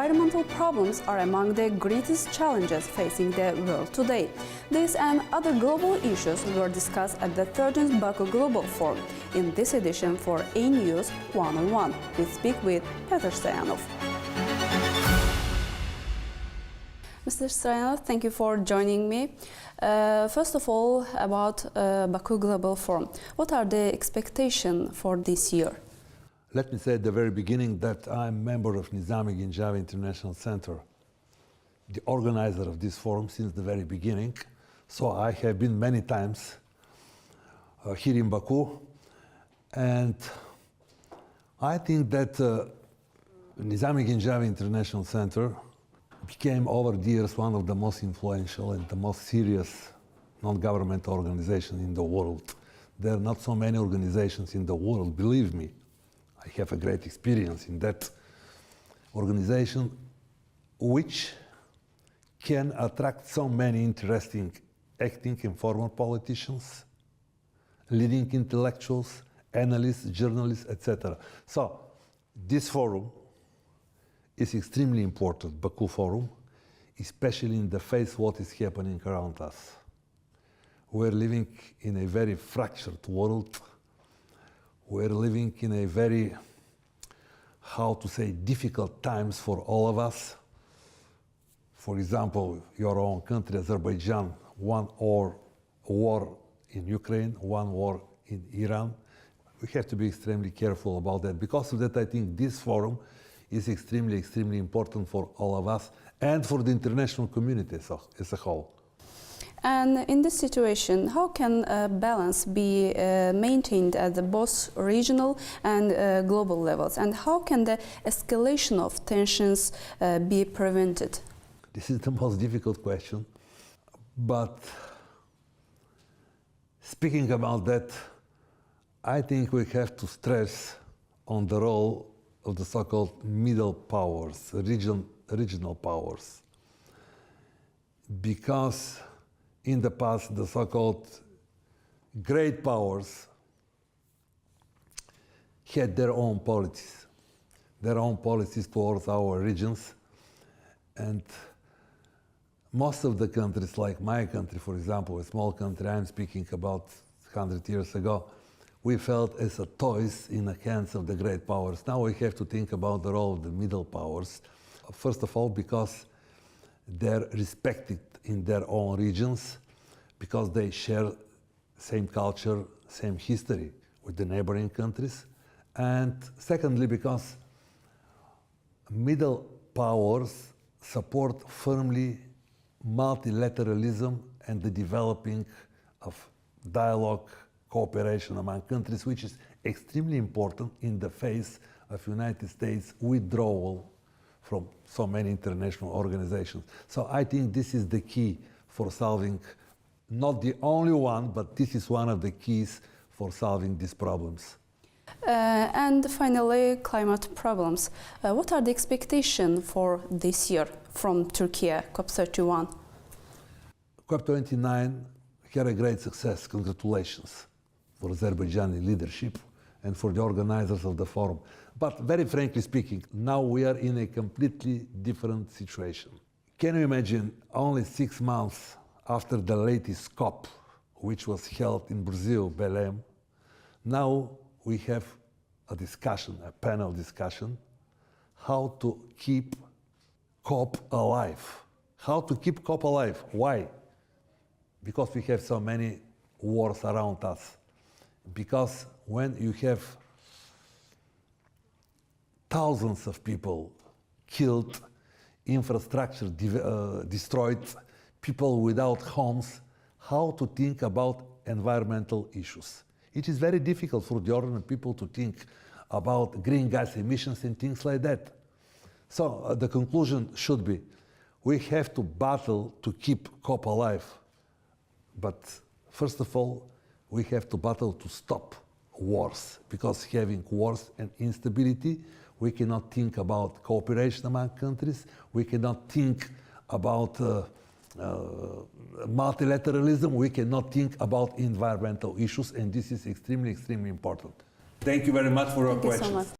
environmental problems are among the greatest challenges facing the world today. These and other global issues were discussed at the XIII Baku Global Forum. In this edition for A News One-on-One, we speak with Petar Stoyanov. Mr. Stoyanov, thank you for joining me. First of all, about Baku Global Forum. What are the expectations for this year? Let me say at the very beginning that I'm a member of Nizami Gencavi International Center, the organizer of this forum since the very beginning. So I have been many times here in Baku, and I think that Nizami Gencavi International Center became over the years one of the most influential and the most serious non-governmental organizations in the world. There are not so many organizations in the world, believe me. I have a great experience in that organization, which can attract so many interesting acting and former politicians, leading intellectuals, analysts, journalists, etc. So this forum is extremely important, Baku Forum, especially in the face of what is happening around us. We're living in a very fractured world. We're living in a very, how to say, difficult times for all of us. For example, your own country, Azerbaijan, one war in Ukraine, one war in Iran. We have to be extremely careful about that. Because of that, I think this forum is extremely, extremely important for all of us and for the international community as a whole. And in this situation, how can a balance be maintained at the both regional and global levels? And how can the escalation of tensions be prevented? This is the most difficult question. But speaking about that, I think we have to stress on the role of the so-called middle powers, regional powers. Because in the past, the so-called great powers had their own policies towards our regions. And most of the countries, like my country, for example, a small country I'm speaking about 100 years ago, we felt as a toys in the hands of the great powers. Now we have to think about the role of the middle powers. First of all, because they're respected in their own regions, because they share same culture, same history with the neighboring countries. And secondly, because middle powers support firmly multilateralism and the developing of dialogue, cooperation among countries, which is extremely important in the face of United States withdrawal from so many international organizations. So I think this is the key for solving, not the only one, but this is one of the keys for solving these problems. And finally, climate problems. What are the expectations for this year from Turkey, COP31? COP29 had a great success. Congratulations for Azerbaijani leadership and for the organizers of the forum. But very frankly speaking, now we are in a completely different situation. Can you imagine only 6 months after the latest COP, which was held in Brazil, Belém, now we have a discussion, a panel discussion, how to keep COP alive. How to keep COP alive. Why? Because we have so many wars around us. Because when you have thousands of people killed, infrastructure destroyed, people without homes, how to think about environmental issues. It is very difficult for the ordinary people to think about green gas emissions and things like that. So the conclusion should be, we have to battle to keep COP alive. But first of all, we have to battle to stop wars, because having wars and instability, we cannot think about cooperation among countries, we cannot think about multilateralism, we cannot think about environmental issues, and this is extremely, extremely important. Thank you very much for your questions. Thank you so much.